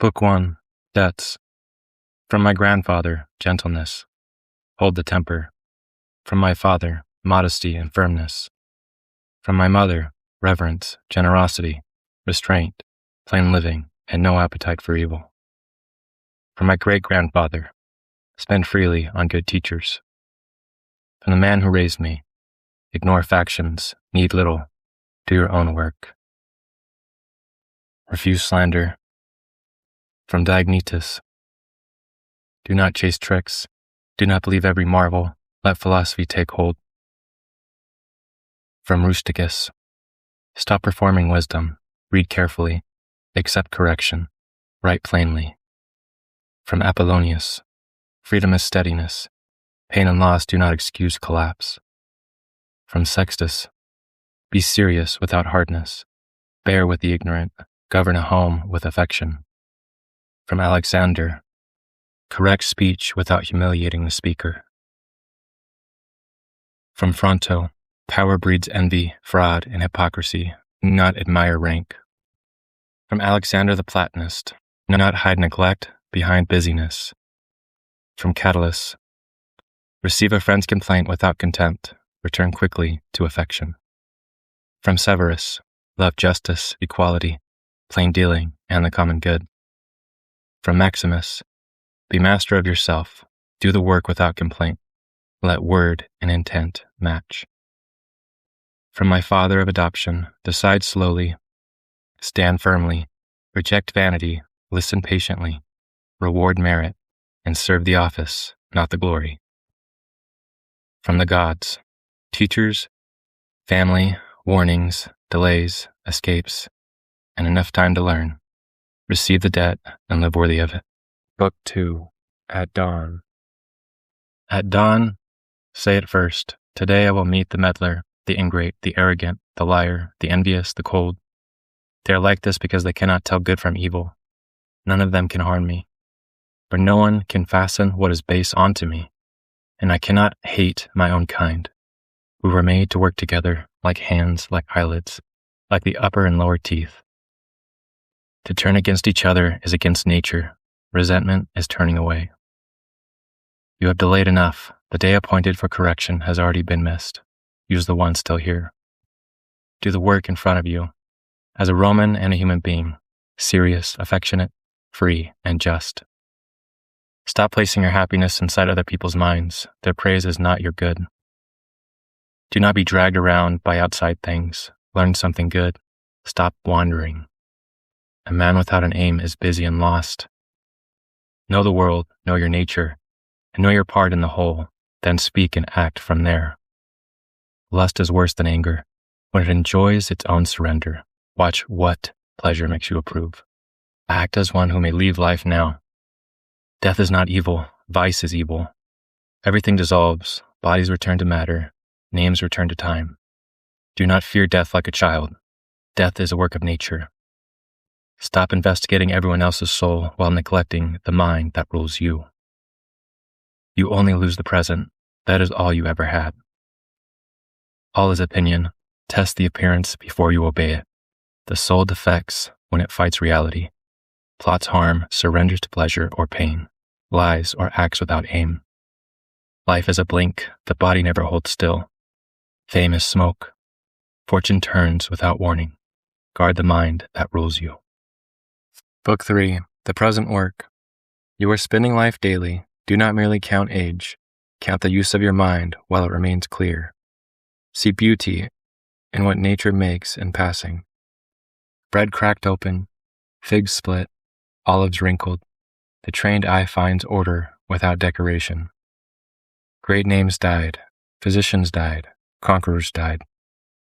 Book 1. Debts. From my grandfather, gentleness. Hold the temper. From my father, modesty and firmness. From my mother, reverence, generosity, restraint, plain living, and no appetite for evil. From my great-grandfather, spend freely on good teachers. From the man who raised me, ignore factions, need little, do your own work. Refuse slander. From Diognetus, do not chase tricks, do not believe every marvel, let philosophy take hold. From Rusticus, stop performing wisdom, read carefully, accept correction, write plainly. From Apollonius, freedom is steadiness, pain and loss do not excuse collapse. From Sextus, be serious without hardness, bear with the ignorant, govern a home with affection. From Alexander, correct speech without humiliating the speaker. From Fronto, power breeds envy, fraud, and hypocrisy. Do not admire rank. From Alexander the Platonist, do not hide neglect behind busyness. From Catullus, receive a friend's complaint without contempt, return quickly to affection. From Severus, love justice, equality, plain dealing, and the common good. From Maximus, be master of yourself, do the work without complaint, let word and intent match. From my father of adoption, decide slowly, stand firmly, reject vanity, listen patiently, reward merit, and serve the office, not the glory. From the gods, teachers, family, warnings, delays, escapes, and enough time to learn. Receive the debt and live worthy of it. Book 2. At dawn. At dawn, say it first. Today I will meet the meddler, the ingrate, the arrogant, the liar, the envious, the cold. They are like this because they cannot tell good from evil. None of them can harm me. For no one can fasten what is base onto me, and I cannot hate my own kind. We were made to work together, like hands, like eyelids, like the upper and lower teeth. To turn against each other is against nature. Resentment is turning away. You have delayed enough. The day appointed for correction has already been missed. Use the one still here. Do the work in front of you. As a Roman and a human being, serious, affectionate, free, and just. Stop placing your happiness inside other people's minds. Their praise is not your good. Do not be dragged around by outside things. Learn something good. Stop wandering. A man without an aim is busy and lost. Know the world, know your nature, and know your part in the whole, then speak and act from there. Lust is worse than anger. When it enjoys its own surrender, watch what pleasure makes you approve. Act as one who may leave life now. Death is not evil, vice is evil. Everything dissolves, bodies return to matter, names return to time. Do not fear death like a child. Death is a work of nature. Stop investigating everyone else's soul while neglecting the mind that rules you. You only lose the present. That is all you ever had. All is opinion. Test the appearance before you obey it. The soul defects when it fights reality. Plots harm, surrenders to pleasure or pain, lies or acts without aim. Life is a blink. The body never holds still. Fame is smoke. Fortune turns without warning. Guard the mind that rules you. Book 3. The present work. You are spending life daily. Do not merely count age. Count the use of your mind while it remains clear. See beauty in what nature makes in passing. Bread cracked open, figs split, olives wrinkled. The trained eye finds order without decoration. Great names died, physicians died, conquerors died,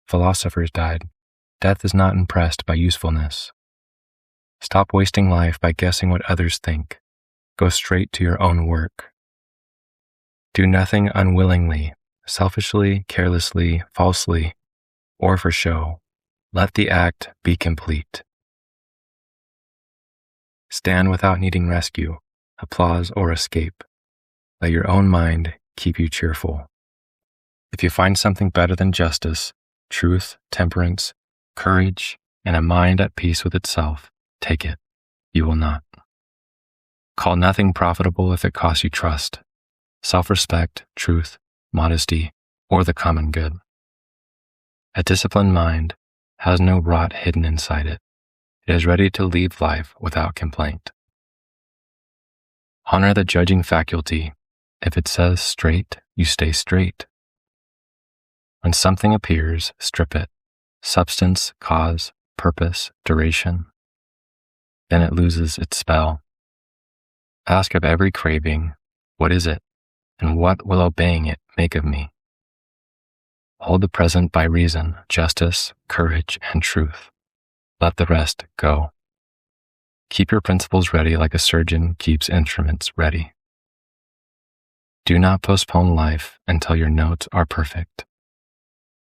philosophers died. Death is not impressed by usefulness. Stop wasting life by guessing what others think. Go straight to your own work. Do nothing unwillingly, selfishly, carelessly, falsely, or for show. Let the act be complete. Stand without needing rescue, applause, or escape. Let your own mind keep you cheerful. If you find something better than justice, truth, temperance, courage, and a mind at peace with itself, take it. You will not. Call nothing profitable if it costs you trust, self-respect, truth, modesty, or the common good. A disciplined mind has no rot hidden inside it. It is ready to leave life without complaint. Honor the judging faculty. If it says straight, you stay straight. When something appears, strip it. Substance, cause, purpose, duration. Then it loses its spell. Ask of every craving, what is it, and what will obeying it make of me? Hold the present by reason, justice, courage, and truth. Let the rest go. Keep your principles ready like a surgeon keeps instruments ready. Do not postpone life until your notes are perfect.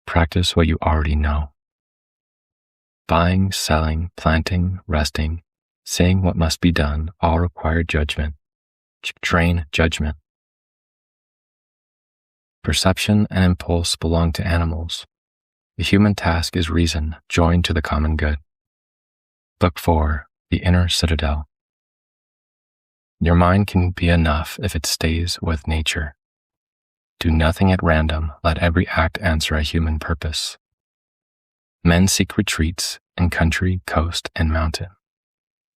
Practice what you already know. Buying, selling, planting, resting, saying what must be done all require judgment. Train judgment. Perception and impulse belong to animals. The human task is reason joined to the common good. Book 4, The Inner Citadel. Your mind can be enough if it stays with nature. Do nothing at random, let every act answer a human purpose. Men seek retreats in country, coast, and mountain.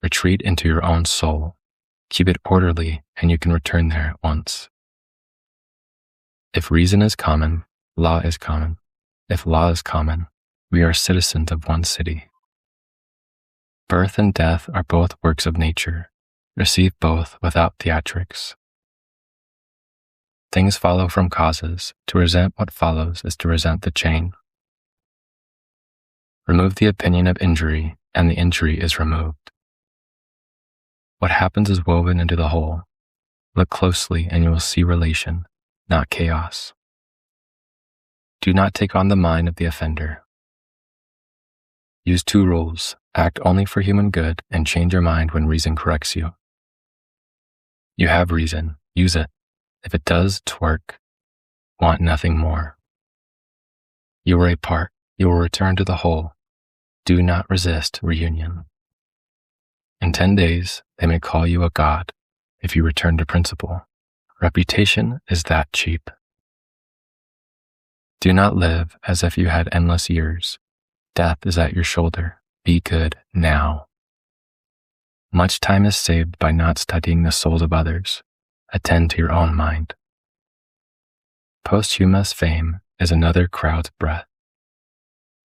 Retreat into your own soul. Keep it orderly, and you can return there at once. If reason is common, law is common. If law is common, we are citizens of one city. Birth and death are both works of nature. Receive both without theatrics. Things follow from causes. To resent what follows is to resent the chain. Remove the opinion of injury, and the injury is removed. What happens is woven into the whole. Look closely and you will see relation, not chaos. Do not take on the mind of the offender. Use 2 rules. Act only for human good and change your mind when reason corrects you. You have reason. Use it. If it does its work, want nothing more. You are a part. You will return to the whole. Do not resist reunion. In 10 days, they may call you a god if you return to principle. Reputation is that cheap. Do not live as if you had endless years. Death is at your shoulder. Be good now. Much time is saved by not studying the souls of others. Attend to your own mind. Posthumous fame is another crowd's breath.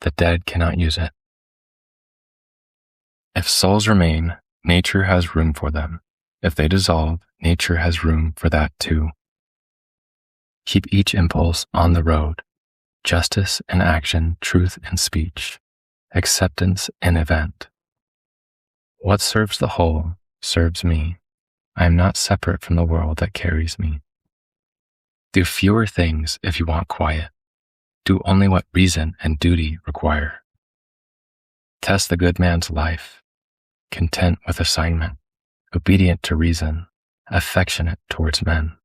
The dead cannot use it. If souls remain, nature has room for them. If they dissolve, nature has room for that too. Keep each impulse on the road. Justice in action, truth in speech, acceptance in event. What serves the whole serves me. I am not separate from the world that carries me. Do fewer things if you want quiet. Do only what reason and duty require. Test the good man's life, content with assignment, obedient to reason, affectionate towards men.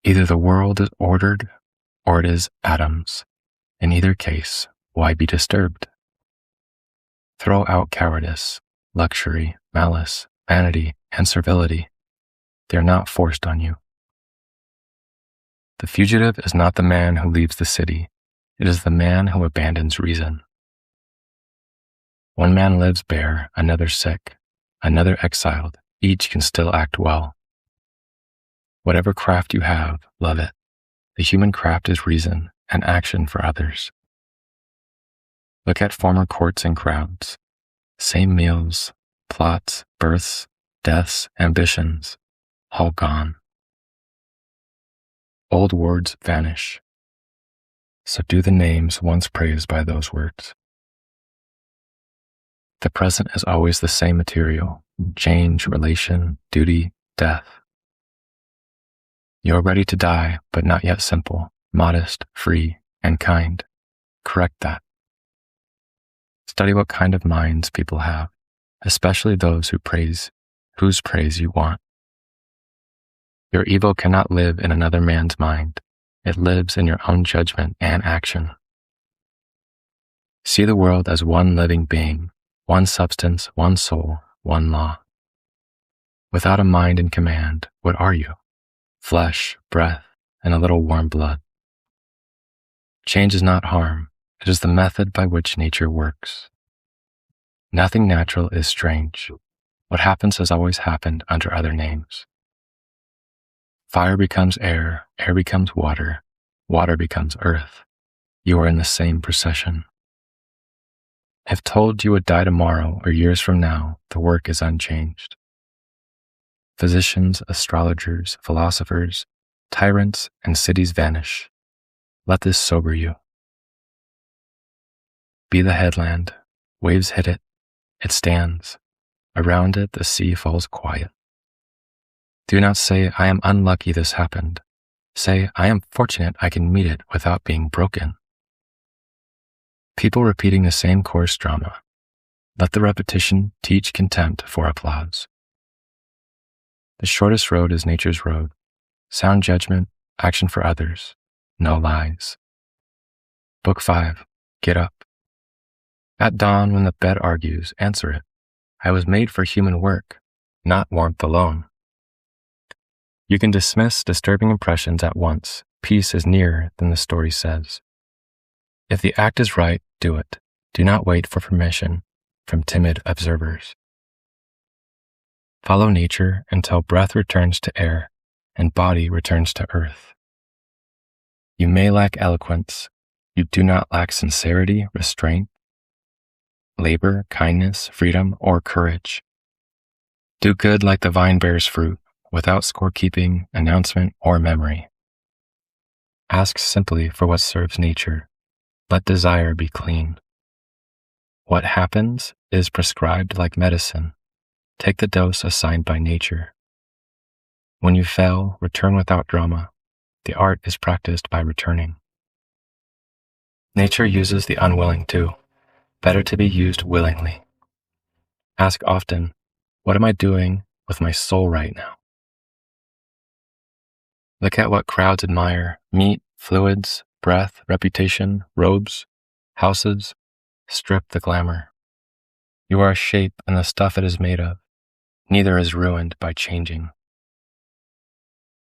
Either the world is ordered or it is atoms. In either case, why be disturbed? Throw out cowardice, luxury, malice, vanity, and servility. They are not forced on you. The fugitive is not the man who leaves the city. It is the man who abandons reason. One man lives bare, another sick, another exiled. Each can still act well. Whatever craft you have, love it. The human craft is reason and action for others. Look at former courts and crowds. Same meals, plots, births, deaths, ambitions, all gone. Old words vanish. Subdue the names once praised by those words. The present is always the same material, change, relation, duty, death. You are ready to die, but not yet simple, modest, free, and kind. Correct that. Study what kind of minds people have, especially those whose praise you want. Your evil cannot live in another man's mind. It lives in your own judgment and action. See the world as one living being, one substance, one soul, one law. Without a mind in command, what are you? Flesh, breath, and a little warm blood. Change is not harm. It is the method by which nature works. Nothing natural is strange. What happens has always happened under other names. Fire becomes air, air becomes water, water becomes earth. You are in the same procession. If told you would die tomorrow or years from now, the work is unchanged. Physicians, astrologers, philosophers, tyrants, and cities vanish. Let this sober you. Be the headland, waves hit it, it stands. Around it the sea falls quiet. Do not say, I am unlucky this happened. Say, I am fortunate I can meet it without being broken. People repeating the same coarse drama. Let the repetition teach contempt for applause. The shortest road is nature's road. Sound judgment, action for others, no lies. Book 5, Get Up. At dawn when the bed argues, answer it. I was made for human work, not warmth alone. You can dismiss disturbing impressions at once. Peace is nearer than the story says. If the act is right, do it. Do not wait for permission from timid observers. Follow nature until breath returns to air and body returns to earth. You may lack eloquence. You do not lack sincerity, restraint, labor, kindness, freedom, or courage. Do good like the vine bears fruit, without scorekeeping, announcement, or memory. Ask simply for what serves nature. Let desire be clean. What happens is prescribed like medicine. Take the dose assigned by nature. When you fail, return without drama. The art is practiced by returning. Nature uses the unwilling too. Better to be used willingly. Ask often, what am I doing with my soul right now? Look at what crowds admire: meat, fluids, breath, reputation, robes, houses. Strip the glamour. You are a shape and the stuff it is made of. Neither is ruined by changing.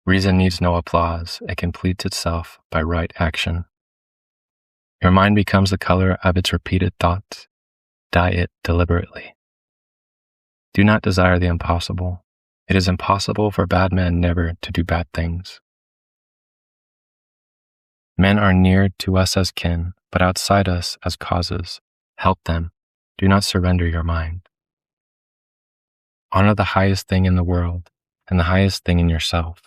Reason needs no applause. It completes itself by right action. Your mind becomes the color of its repeated thoughts. Dye it deliberately. Do not desire the impossible. It is impossible for bad men never to do bad things. Men are near to us as kin, but outside us as causes. Help them. Do not surrender your mind. Honor the highest thing in the world and the highest thing in yourself.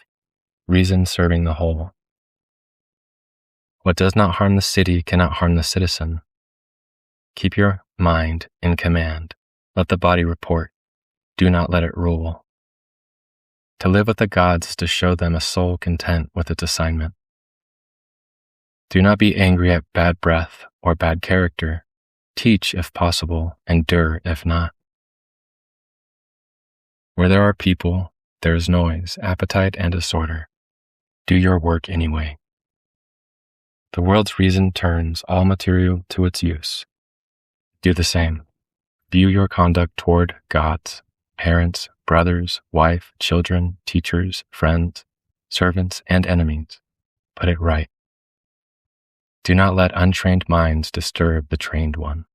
Reason serving the whole. What does not harm the city cannot harm the citizen. Keep your mind in command. Let the body report. Do not let it rule. To live with the gods is to show them a soul content with its assignment. Do not be angry at bad breath or bad character. Teach if possible, endure if not. Where there are people, there is noise, appetite, and disorder. Do your work anyway. The world's reason turns all material to its use. Do the same. View your conduct toward gods, parents, brothers, wife, children, teachers, friends, servants, and enemies. Put it right. Do not let untrained minds disturb the trained one.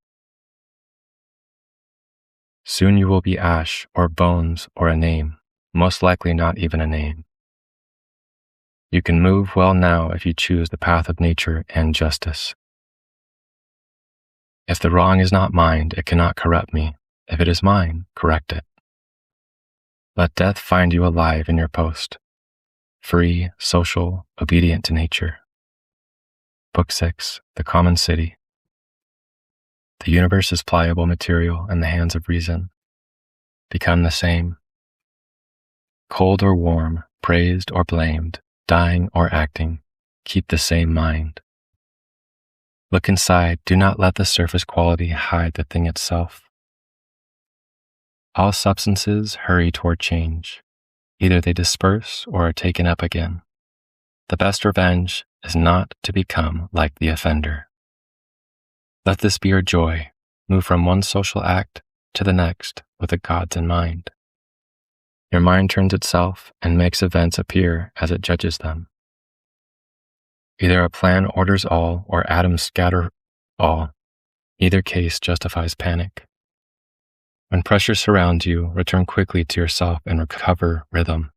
Soon you will be ash or bones or a name, most likely not even a name. You can move well now if you choose the path of nature and justice. If the wrong is not mine, it cannot corrupt me. If it is mine, correct it. Let death find you alive in your post, free, social, obedient to nature. Book 6, The Common City. The universe is pliable material in the hands of reason. Become the same. Cold or warm, praised or blamed, dying or acting, keep the same mind. Look inside, do not let the surface quality hide the thing itself. All substances hurry toward change. Either they disperse or are taken up again. The best revenge is not to become like the offender. Let this be your joy. Move from one social act to the next with the gods in mind. Your mind turns itself and makes events appear as it judges them. Either a plan orders all or atoms scatter all. Either case justifies panic. When pressure surrounds you, return quickly to yourself and recover rhythm.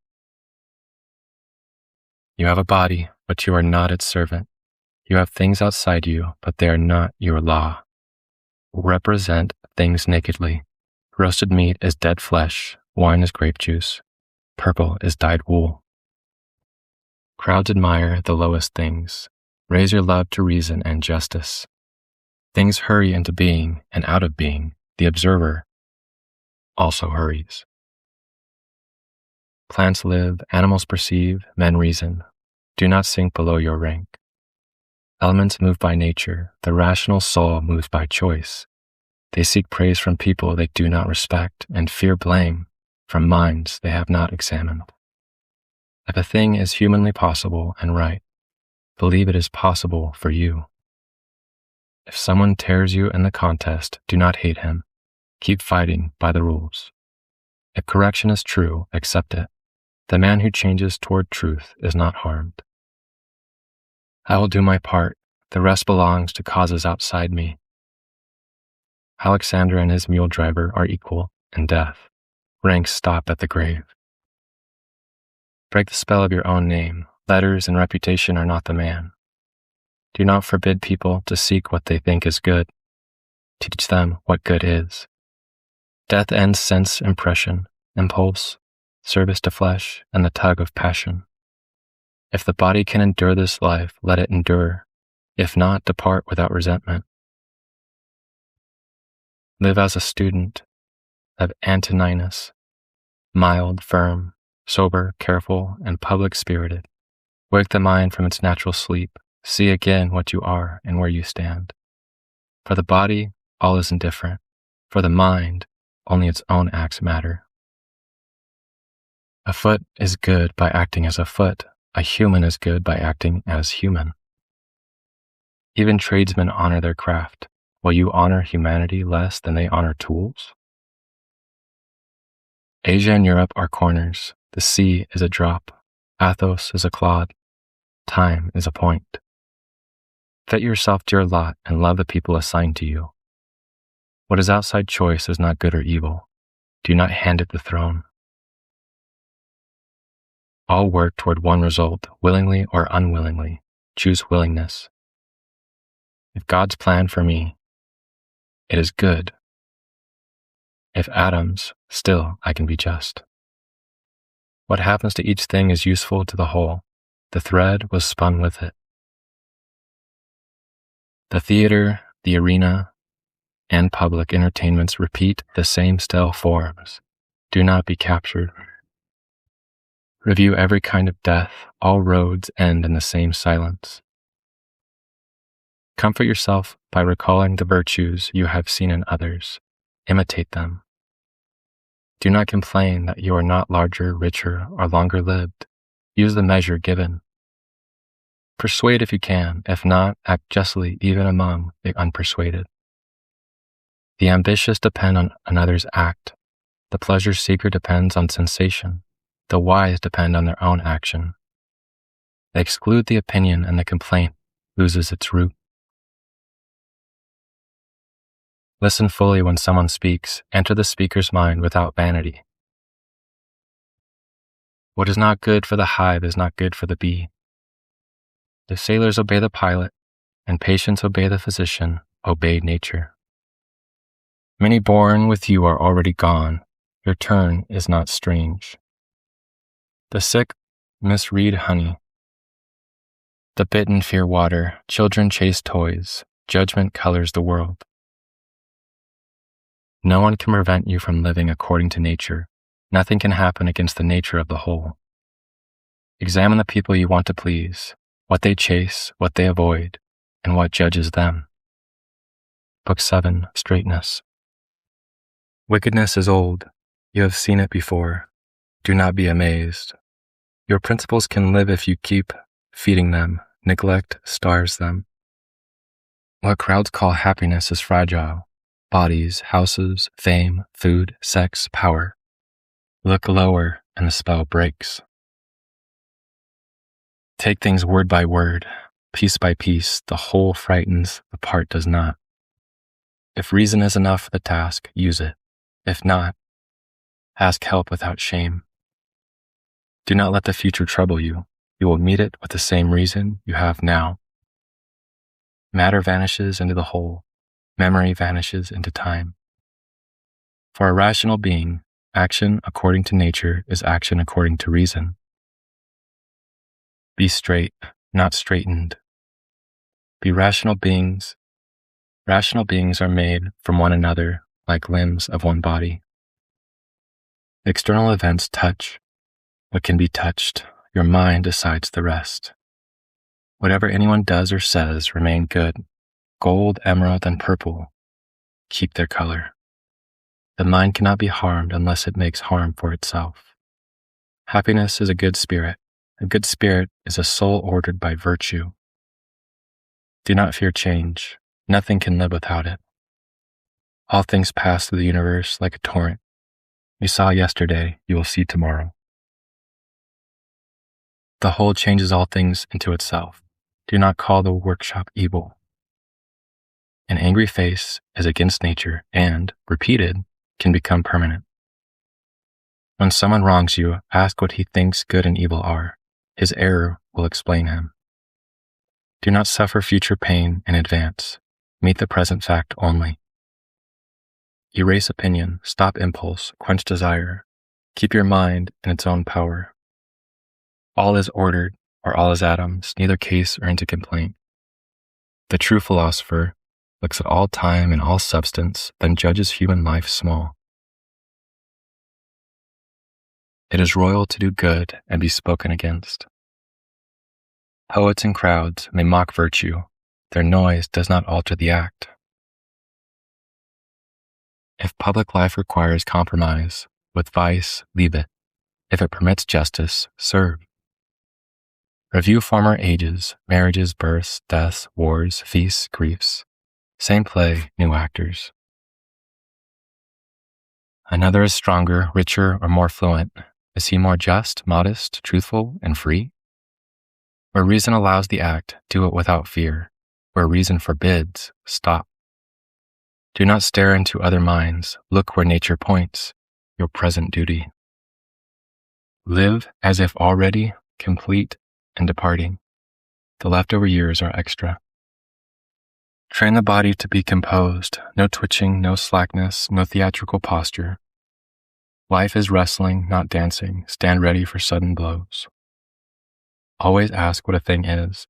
You have a body, but you are not its servant. You have things outside you, but they are not your law. Represent things nakedly. Roasted meat is dead flesh, wine is grape juice, purple is dyed wool. Crowds admire the lowest things. Raise your love to reason and justice. Things hurry into being and out of being. The observer also hurries. Plants live, animals perceive, men reason. Do not sink below your rank. Elements move by nature. The rational soul moves by choice. They seek praise from people they do not respect and fear blame from minds they have not examined. If a thing is humanly possible and right, believe it is possible for you. If someone tears you in the contest, do not hate him. Keep fighting by the rules. If correction is true, accept it. The man who changes toward truth is not harmed. I will do my part. The rest belongs to causes outside me. Alexander and his mule driver are equal in death. Ranks stop at the grave. Break the spell of your own name. Letters and reputation are not the man. Do not forbid people to seek what they think is good. Teach them what good is. Death ends sense impression, impulse, service to flesh, and the tug of passion. If the body can endure this life, let it endure. If not, depart without resentment. Live as a student of Antoninus, mild, firm, sober, careful, and public-spirited. Wake the mind from its natural sleep. See again what you are and where you stand. For the body, all is indifferent. For the mind, only its own acts matter. A foot is good by acting as a foot. A human is good by acting as human. Even tradesmen honor their craft. Will you honor humanity less than they honor tools? Asia and Europe are corners. The sea is a drop. Athos is a clod. Time is a point. Fit yourself to your lot and love the people assigned to you. What is outside choice is not good or evil. Do not hand it the throne. All work toward one result, willingly or unwillingly. Choose willingness. If God's plan for me, it is good. If atoms, still I can be just. What happens to each thing is useful to the whole. The thread was spun with it. The theater, the arena, and public entertainments repeat the same stale forms. Do not be captured. Review every kind of death. All roads end in the same silence. Comfort yourself by recalling the virtues you have seen in others. Imitate them. Do not complain that you are not larger, richer, or longer lived. Use the measure given. Persuade if you can. If not, act justly even among the unpersuaded. The ambitious depend on another's act. The pleasure seeker depends on sensation. The wise depend on their own action. They exclude the opinion and the complaint loses its root. Listen fully when someone speaks. Enter the speaker's mind without vanity. What is not good for the hive is not good for the bee. If sailors obey the pilot, and patients obey the physician, obey nature. Many born with you are already gone. Your turn is not strange. The sick misread honey. The bitten fear water. Children chase toys. Judgment colors the world. No one can prevent you from living according to nature. Nothing can happen against the nature of the whole. Examine the people you want to please, what they chase, what they avoid, and what judges them. Book 7, Straightness. Wickedness is old. You have seen it before. Do not be amazed. Your principles can live if you keep feeding them. Neglect stars them. What crowds call happiness is fragile. Bodies, houses, fame, food, sex, power. Look lower. and the spell breaks. Take things word by word, piece by piece. The whole frightens, the part does not. If reason is enough for the task, use it. If not, ask help without shame. Do not let the future trouble you. You will meet it with the same reason you have now. Matter vanishes into the whole. Memory vanishes into time. For a rational being, action according to nature is action according to reason. Be straight, not straightened. Be rational beings. Rational beings are made from one another like limbs of one body. External events touch what can be touched. Your mind decides the rest. Whatever anyone does or says, remain good. Gold, emerald, and purple keep their color. The mind cannot be harmed unless it makes harm for itself. Happiness is a good spirit. A good spirit is a soul ordered by virtue. Do not fear change. Nothing can live without it. All things pass through the universe like a torrent. You saw yesterday, you will see tomorrow. The whole changes all things into itself. Do not call the workshop evil. An angry face is against nature and, repeated, can become permanent. When someone wrongs you, ask what he thinks good and evil are. His error will explain him. Do not suffer future pain in advance. Meet the present fact only. Erase opinion, stop impulse, quench desire. Keep your mind in its own power. All is ordered, or all is atoms, neither case or into complaint. The true philosopher looks at all time and all substance, then judges human life small. It is royal to do good and be spoken against. Poets and crowds may mock virtue. Their noise does not alter the act. If public life requires compromise, with vice, leave it. If it permits justice, serve. Review former ages, marriages, births, deaths, wars, feasts, griefs. Same play, new actors. Another is stronger, richer, or more fluent. Is he more just, modest, truthful, and free? Where reason allows the act, do it without fear. Where reason forbids, stop. Do not stare into other minds. Look where nature points, your present duty. Live as if already, complete, and departing. The leftover years are extra. Train the body to be composed. No twitching, no slackness, no theatrical posture. Life is wrestling, not dancing. Stand ready for sudden blows. Always ask what a thing is,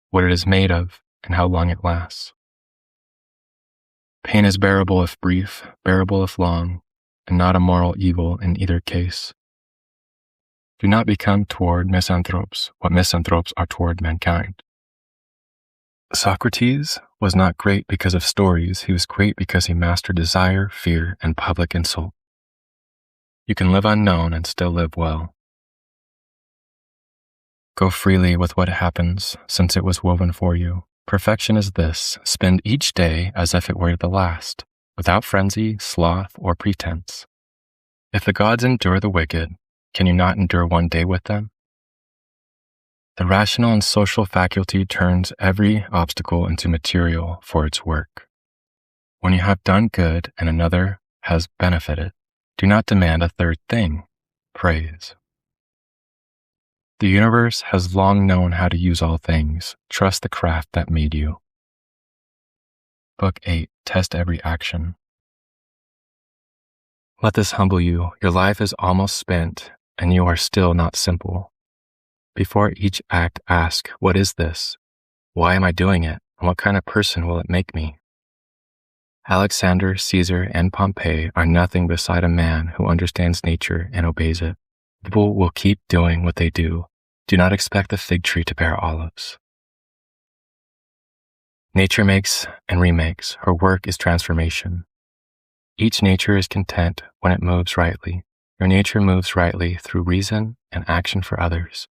what it is made of, and how long it lasts. Pain is bearable if brief, bearable if long, and not a moral evil in either case. Do not become toward misanthropes what misanthropes are toward mankind. Socrates was not great because of stories. He was great because he mastered desire, fear, and public insult. You can live unknown and still live well. Go freely with what happens, since it was woven for you. Perfection is this: spend each day as if it were the last, without frenzy, sloth, or pretense. If the gods endure the wicked, can you not endure one day with them? The rational and social faculty turns every obstacle into material for its work. When you have done good and another has benefited, do not demand a third thing, praise. The universe has long known how to use all things. Trust the craft that made you. Book 8. Test every action. Let this humble you. Your life is almost spent, and you are still not simple. Before each act, ask, what is this? Why am I doing it? And what kind of person will it make me? Alexander, Caesar, and Pompey are nothing beside a man who understands nature and obeys it. People will keep doing what they do. Do not expect the fig tree to bear olives. Nature makes and remakes. Her work is transformation. Each nature is content when it moves rightly. Your nature moves rightly through reason and action for others.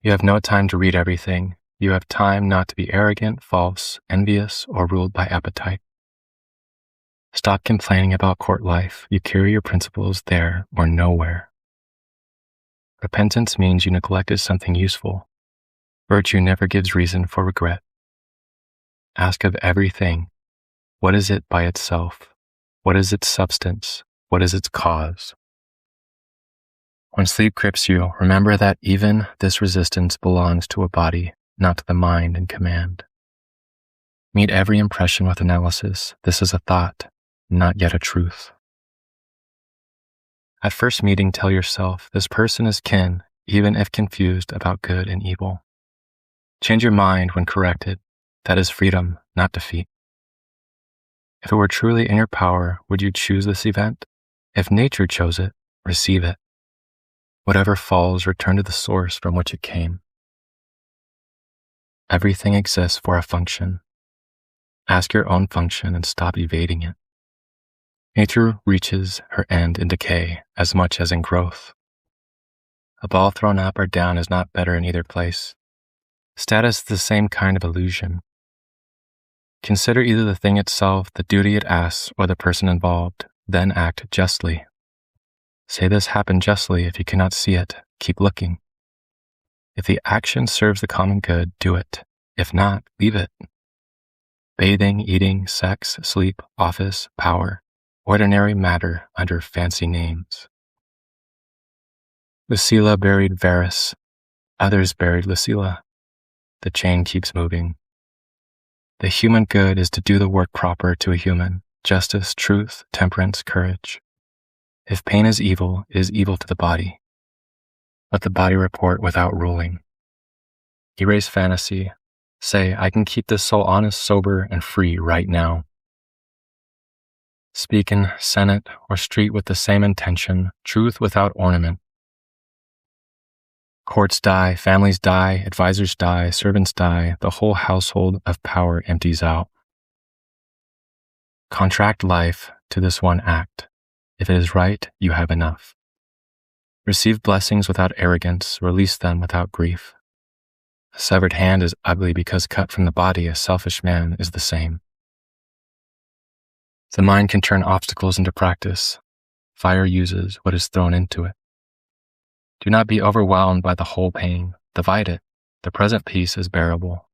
You have no time to read everything. You have time not to be arrogant, false, envious, or ruled by appetite. Stop complaining about court life. You carry your principles there or nowhere. Repentance means you neglected something useful. Virtue never gives reason for regret. Ask of everything, what is it by itself? What is its substance? What is its cause? When sleep grips you, remember that even this resistance belongs to a body, not to the mind in command. Meet every impression with analysis. This is a thought, not yet a truth. At first meeting, tell yourself, this person is kin, even if confused about good and evil. Change your mind when corrected. That is freedom, not defeat. If it were truly in your power, would you choose this event? If nature chose it, receive it. Whatever falls, return to the source from which it came. Everything exists for a function. Ask your own function and stop evading it. Nature reaches her end in decay as much as in growth. A ball thrown up or down is not better in either place. Status is the same kind of illusion. Consider either the thing itself, the duty it asks, or the person involved, then act justly. Say this happened justly. If you cannot see it, keep looking. If the action serves the common good, do it. If not, leave it. Bathing, eating, sex, sleep, office, power, ordinary matter under fancy names. Lucilla buried Varus. Others buried Lucilla. The chain keeps moving. The human good is to do the work proper to a human: justice, truth, temperance, courage. If pain is evil, it is evil to the body. Let the body report without ruling. Erase fantasy. Say, I can keep this soul honest, sober, and free right now. Speak in Senate or street with the same intention, truth without ornament. Courts die, families die, advisors die, servants die, the whole household of power empties out. Contract life to this one act. If it is right, you have enough. Receive blessings without arrogance, release them without grief. A severed hand is ugly because cut from the body, a selfish man is the same. The mind can turn obstacles into practice. Fire uses what is thrown into it. Do not be overwhelmed by the whole pain. Divide it. The present peace is bearable.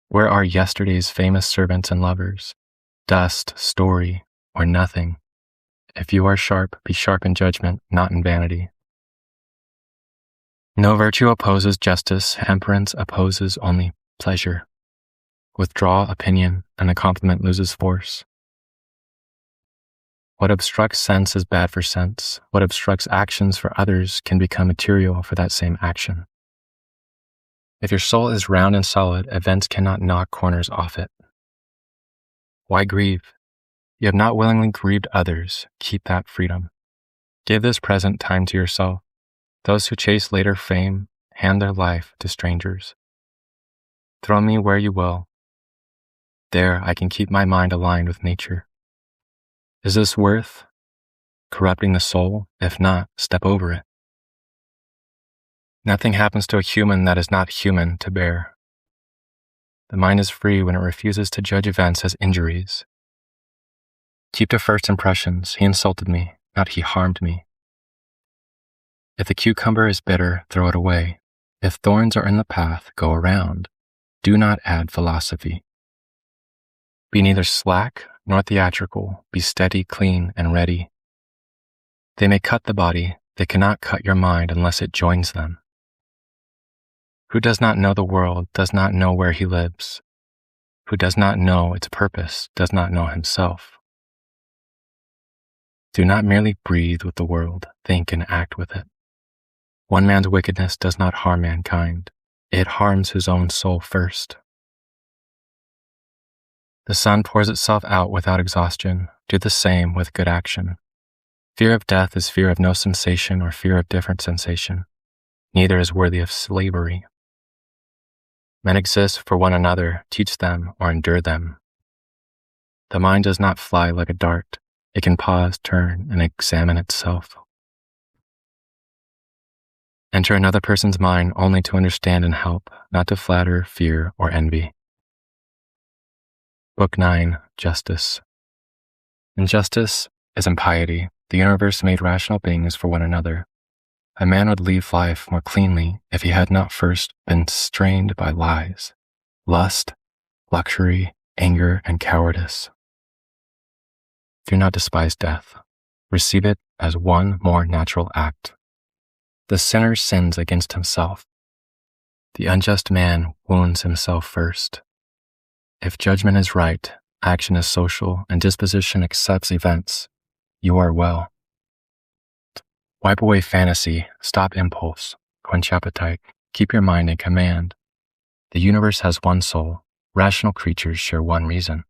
Where are yesterday's famous servants and lovers? Dust, story, or nothing. If you are sharp, be sharp in judgment, not in vanity. No virtue opposes justice. Temperance opposes only pleasure. Withdraw opinion, and the compliment loses force. What obstructs sense is bad for sense. What obstructs actions for others can become material for that same action. If your soul is round and solid, events cannot knock corners off it. Why grieve? You have not willingly grieved others. Keep that freedom. Give this present time to yourself. Those who chase later fame hand their life to strangers. Throw me where you will. There I can keep my mind aligned with nature. Is this worth corrupting the soul? If not, step over it. Nothing happens to a human that is not human to bear. The mind is free when it refuses to judge events as injuries. Keep to first impressions. He insulted me, not he harmed me. If the cucumber is bitter, throw it away. If thorns are in the path, go around. Do not add philosophy. Be neither slack nor theatrical. Be steady, clean, and ready. They may cut the body. They cannot cut your mind unless it joins them. Who does not know the world does not know where he lives. Who does not know its purpose does not know himself. Do not merely breathe with the world. Think and act with it. One man's wickedness does not harm mankind. It harms his own soul first. The sun pours itself out without exhaustion. Do the same with good action. Fear of death is fear of no sensation or fear of different sensation. Neither is worthy of slavery. Men exist for one another. Teach them or endure them. The mind does not fly like a dart. It can pause, turn, and examine itself. Enter another person's mind only to understand and help, not to flatter, fear, or envy. Book 9, Justice. Injustice is impiety. The universe made rational beings for one another. A man would leave life more cleanly if he had not first been strained by lies, lust, luxury, anger, and cowardice. Do not despise death. Receive it as one more natural act. The sinner sins against himself. The unjust man wounds himself first. If judgment is right, action is social, and disposition accepts events, you are well. Wipe away fantasy, stop impulse, quench appetite, keep your mind in command. The universe has one soul. Rational creatures share one reason.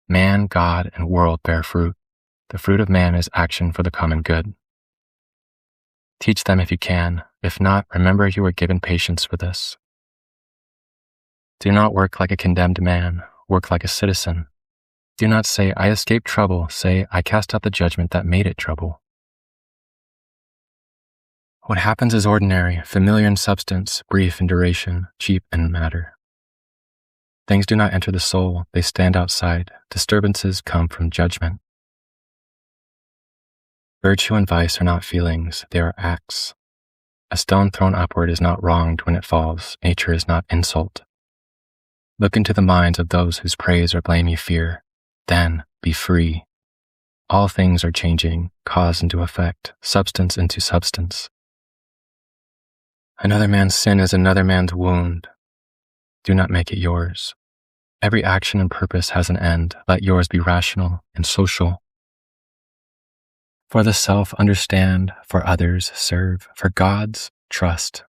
Man, God, and world bear fruit. The fruit of man is action for the common good. Teach them if you can. If not, remember you were given patience for this. Do not work like a condemned man. Work like a citizen. Do not say, I escaped trouble. Say, I cast out the judgment that made it trouble. What happens is ordinary, familiar in substance, brief in duration, cheap in matter. Things do not enter the soul, they stand outside. Disturbances come from judgment. Virtue and vice are not feelings, they are acts. A stone thrown upward is not wronged when it falls. Nature is not insult. Look into the minds of those whose praise or blame you fear. Then be free. All things are changing, cause into effect, substance into substance. Another man's sin is another man's wound. Do not make it yours. Every action and purpose has an end. Let yours be rational and social. For the self, understand. For others, serve. For God's, trust.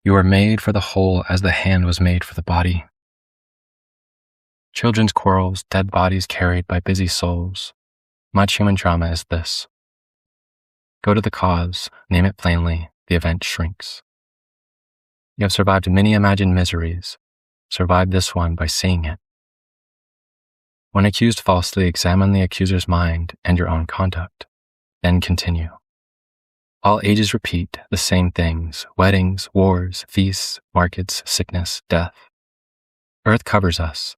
You are made for the whole as the hand was made for the body. Children's quarrels, dead bodies carried by busy souls. Much human drama is this. Go to the cause, name it plainly, the event shrinks. You have survived many imagined miseries. Survive this one by seeing it. When accused falsely, examine the accuser's mind and your own conduct. Then continue. All ages repeat the same things: weddings, wars, feasts, markets, sickness, death. Earth covers us.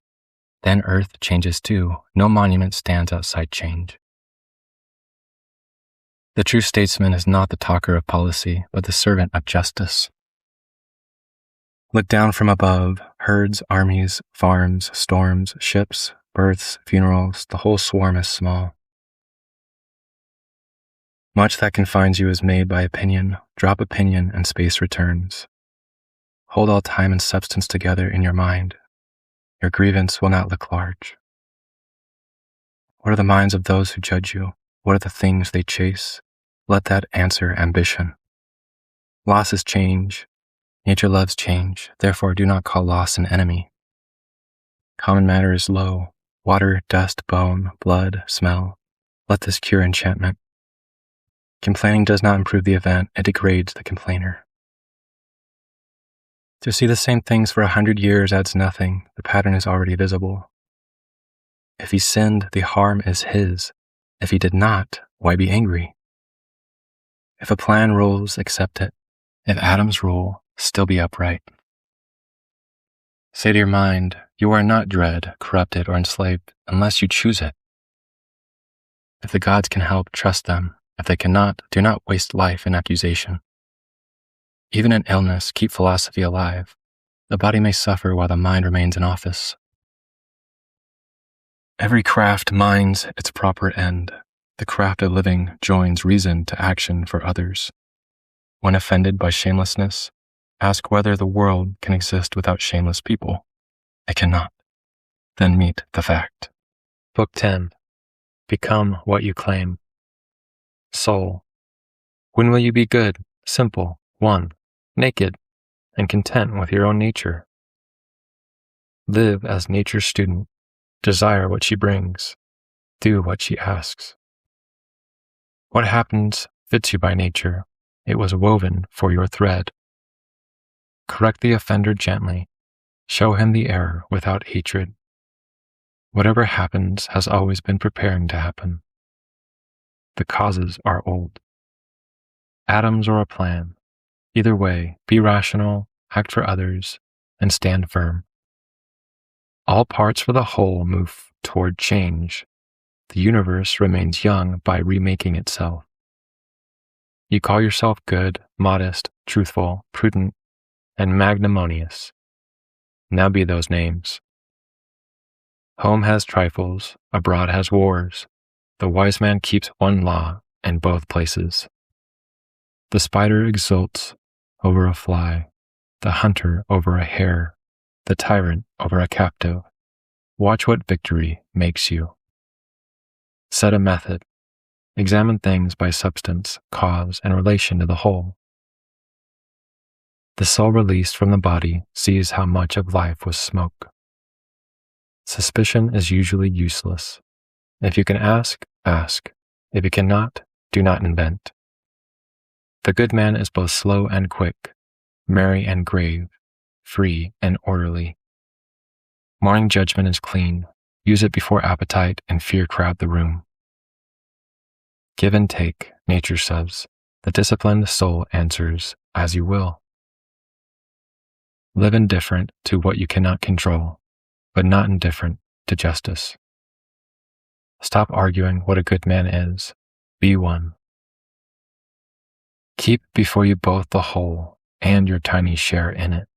Then earth changes too. No monument stands outside change. The true statesman is not the talker of policy, but the servant of justice. Look down from above, herds, armies, farms, storms, ships, births, funerals, the whole swarm is small. Much that confines you is made by opinion. Drop opinion and space returns. Hold all time and substance together in your mind. Your grievance will not look large. What are the minds of those who judge you? What are the things they chase? Let that answer ambition. Loss is change. Nature loves change, therefore do not call loss an enemy. Common matter is low. Water, dust, bone, blood, smell. Let this cure enchantment. Complaining does not improve the event, it degrades the complainer. To see the same things for 100 years adds nothing, the pattern is already visible. If he sinned, the harm is his. If he did not, why be angry? If a plan rules, accept it. If atoms rule, still be upright. Say to your mind, you are not dread, corrupted, or enslaved unless you choose it. If the gods can help, trust them. If they cannot, do not waste life in accusation. Even in illness, keep philosophy alive. The body may suffer while the mind remains in office. Every craft minds its proper end. The craft of living joins reason to action for others. When offended by shamelessness, ask whether the world can exist without shameless people. It cannot. Then meet the fact. Book 10. Become what you claim. Soul. When will you be good, simple, one, naked, and content with your own nature? Live as nature's student. Desire what she brings. Do what she asks. What happens fits you by nature. It was woven for your thread. Correct the offender gently. Show him the error without hatred. Whatever happens has always been preparing to happen. The causes are old. Atoms or a plan. Either way, be rational, act for others, and stand firm. All parts for the whole move toward change. The universe remains young by remaking itself. You call yourself good, modest, truthful, prudent, and magnanimous. Now be those names. Home has trifles, abroad has wars. The wise man keeps one law in both places. The spider exults over a fly, the hunter over a hare, the tyrant over a captive. Watch what victory makes you. Set a method. Examine things by substance, cause, and relation to the whole. The soul released from the body sees how much of life was smoke. Suspicion is usually useless. If you can ask, ask. If you cannot, do not invent. The good man is both slow and quick, merry and grave, free and orderly. Morning judgment is clean. Use it before appetite and fear crowd the room. Give and take, nature says. The disciplined soul answers, as you will. Live indifferent to what you cannot control, but not indifferent to justice. Stop arguing what a good man is. Be one. Keep before you both the whole and your tiny share in it.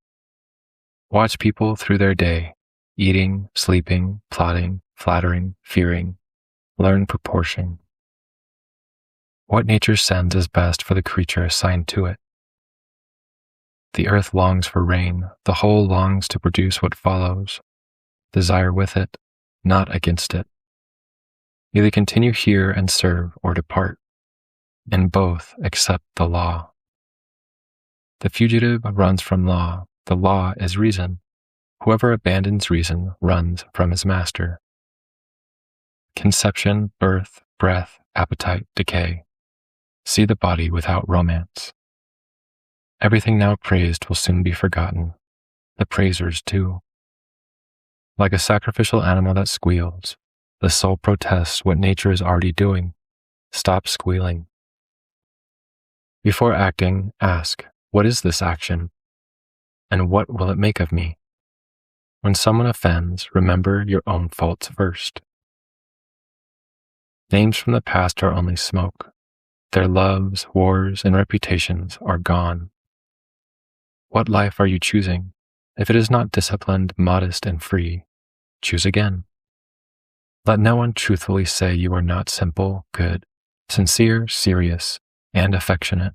Watch people through their day, eating, sleeping, plotting, flattering, fearing. Learn proportion. What nature sends is best for the creature assigned to it. The earth longs for rain, the whole longs to produce what follows. Desire with it, not against it. Either continue here and serve or depart. In both accept the law. The fugitive runs from law. The law is reason. Whoever abandons reason runs from his master. Conception, birth, breath, appetite, decay. See the body without romance. Everything now praised will soon be forgotten. The praisers too. Like a sacrificial animal that squeals, the soul protests what nature is already doing. Stop squealing. Before acting, ask, what is this action? And what will it make of me? When someone offends, remember your own faults first. Names from the past are only smoke. Their loves, wars, and reputations are gone. What life are you choosing? If it is not disciplined, modest, and free, choose again. Let no one truthfully say you are not simple, good, sincere, serious, and affectionate.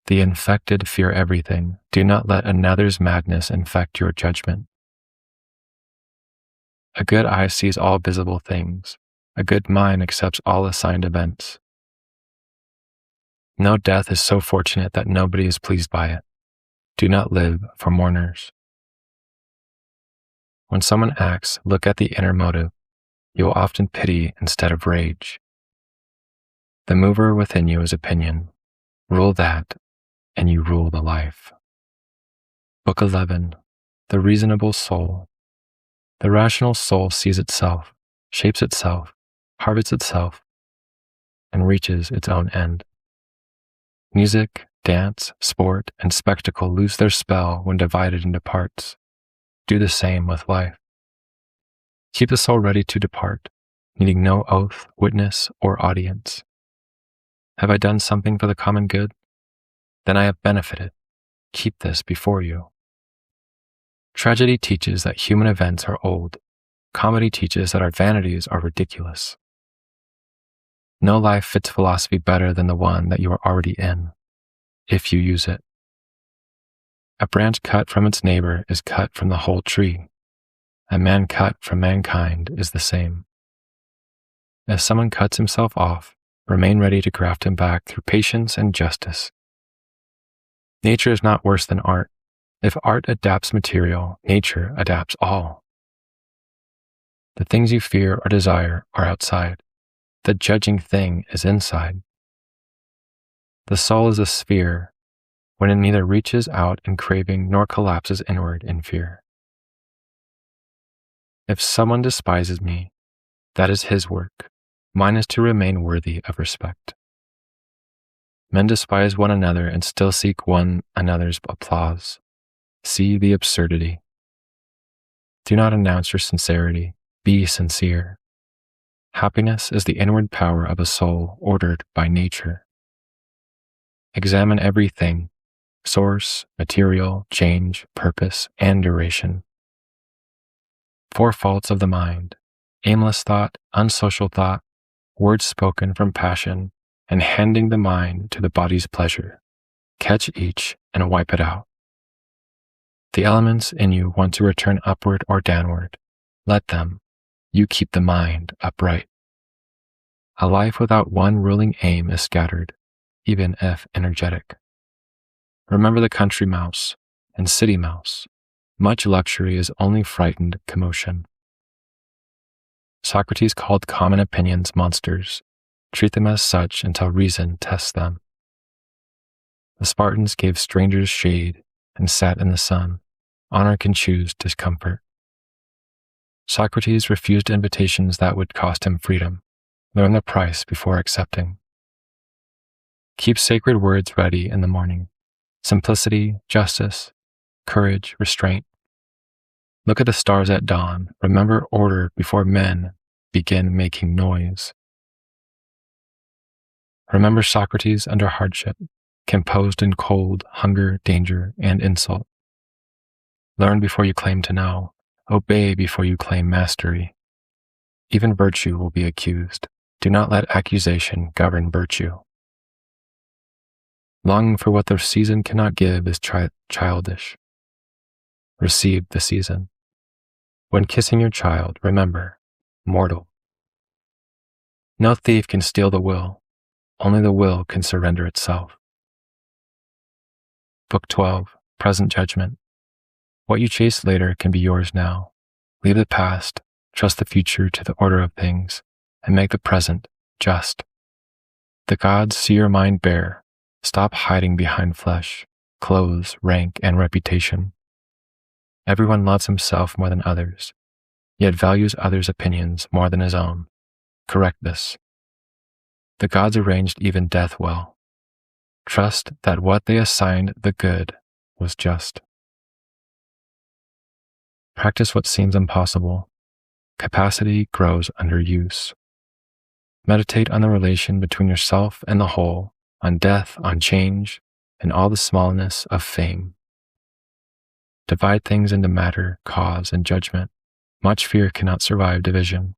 The infected fear everything. Do not let another's madness infect your judgment. A good eye sees all visible things. A good mind accepts all assigned events. No death is so fortunate that nobody is pleased by it. Do not live for mourners. When someone acts, look at the inner motive. You will often pity instead of rage. The mover within you is opinion. Rule that, and you rule the life. Book 11. The Reasonable Soul. The rational soul sees itself, shapes itself, harvests itself, and reaches its own end. Music, dance, sport, and spectacle lose their spell when divided into parts. Do the same with life. Keep the soul ready to depart, needing no oath, witness, or audience. Have I done something for the common good? Then I have benefited. Keep this before you. Tragedy teaches that human events are old. Comedy teaches that our vanities are ridiculous. No life fits philosophy better than the one that you are already in, if you use it. A branch cut from its neighbor is cut from the whole tree. A man cut from mankind is the same. If someone cuts himself off, remain ready to graft him back through patience and justice. Nature is not worse than art. If art adapts material, nature adapts all. The things you fear or desire are outside. The judging thing is inside. The soul is a sphere when it neither reaches out in craving nor collapses inward in fear. If someone despises me, that is his work. Mine is to remain worthy of respect. Men despise one another and still seek one another's applause. See the absurdity. Do not announce your sincerity. Be sincere. Happiness is the inward power of a soul ordered by nature. Examine everything: source, material, change, purpose, and duration. 4 faults of the mind: aimless thought, unsocial thought, words spoken from passion, and handing the mind to the body's pleasure. Catch each and wipe it out. The elements in you want to return upward or downward. Let them. You keep the mind upright. A life without one ruling aim is scattered, even if energetic. Remember the country mouse and city mouse. Much luxury is only frightened commotion. Socrates called common opinions monsters. Treat them as such until reason tests them. The Spartans gave strangers shade and sat in the sun. Honor can choose discomfort. Socrates refused invitations that would cost him freedom. Learn the price before accepting. Keep sacred words ready in the morning: simplicity, justice, courage, restraint. Look at the stars at dawn. Remember order before men begin making noise. Remember Socrates under hardship, composed in cold, hunger, danger, and insult. Learn before you claim to know. Obey before you claim mastery. Even virtue will be accused. Do not let accusation govern virtue. Longing for what the season cannot give is childish. Receive the season. When kissing your child, remember, mortal. No thief can steal the will. Only the will can surrender itself. Book 12, Present Judgment. What you chase later can be yours now. Leave the past, trust the future to the order of things, and make the present just. The gods see your mind bare. Stop hiding behind flesh, clothes, rank, and reputation. Everyone loves himself more than others, yet values others' opinions more than his own. Correct this. The gods arranged even death well. Trust that what they assigned the good was just. Practice what seems impossible. Capacity grows under use. Meditate on the relation between yourself and the whole, on death, on change, and all the smallness of fame. Divide things into matter, cause, and judgment. Much fear cannot survive division.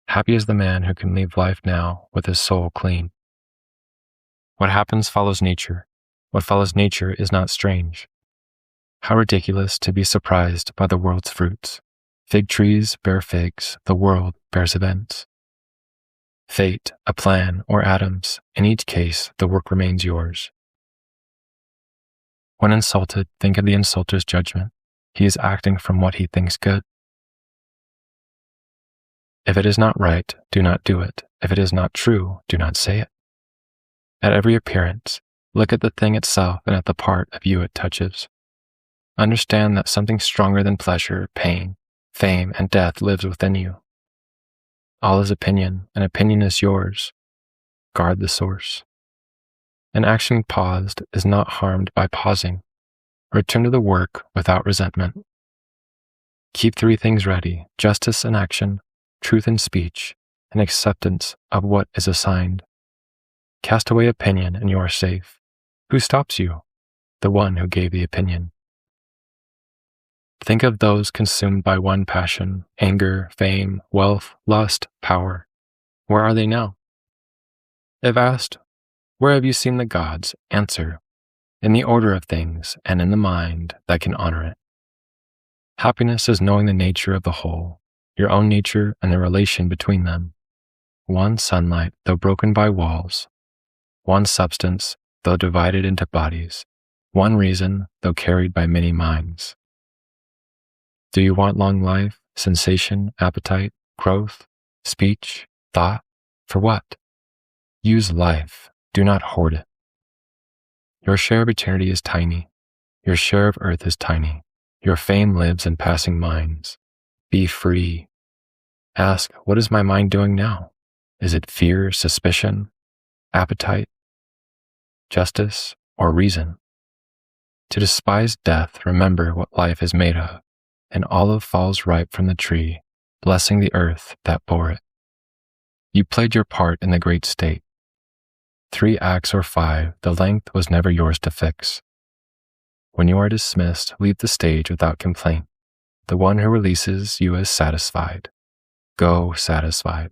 Happy is the man who can leave life now with his soul clean. What happens follows nature. What follows nature is not strange. How ridiculous to be surprised by the world's fruits. Fig trees bear figs, the world bears events. Fate, a plan, or atoms, in each case the work remains yours. When insulted, think of the insulter's judgment. He is acting from what he thinks good. If it is not right, do not do it. If it is not true, do not say it. At every appearance, look at the thing itself and at the part of you it touches. Understand that something stronger than pleasure, pain, fame, and death lives within you. All is opinion, and opinion is yours. Guard the source. An action paused is not harmed by pausing. Return to the work without resentment. Keep 3 things ready: justice in action, truth in speech, and acceptance of what is assigned. Cast away opinion and you are safe. Who stops you? The one who gave the opinion. Think of those consumed by one passion: anger, fame, wealth, lust, power. Where are they now? If asked, where have you seen the gods? Answer, in the order of things and in the mind that can honor it. Happiness is knowing the nature of the whole, your own nature and the relation between them. One sunlight, though broken by walls. One substance, though divided into bodies. One reason, though carried by many minds. Do you want long life, sensation, appetite, growth, speech, thought? For what? Use life. Do not hoard it. Your share of eternity is tiny. Your share of earth is tiny. Your fame lives in passing minds. Be free. Ask, what is my mind doing now? Is it fear, suspicion, appetite, justice, or reason? To despise death, remember what life is made of. An olive falls ripe from the tree, blessing the earth that bore it. You played your part in the great state. 3 acts or 5, the length was never yours to fix. When you are dismissed, leave the stage without complaint. The one who releases you is satisfied. Go satisfied.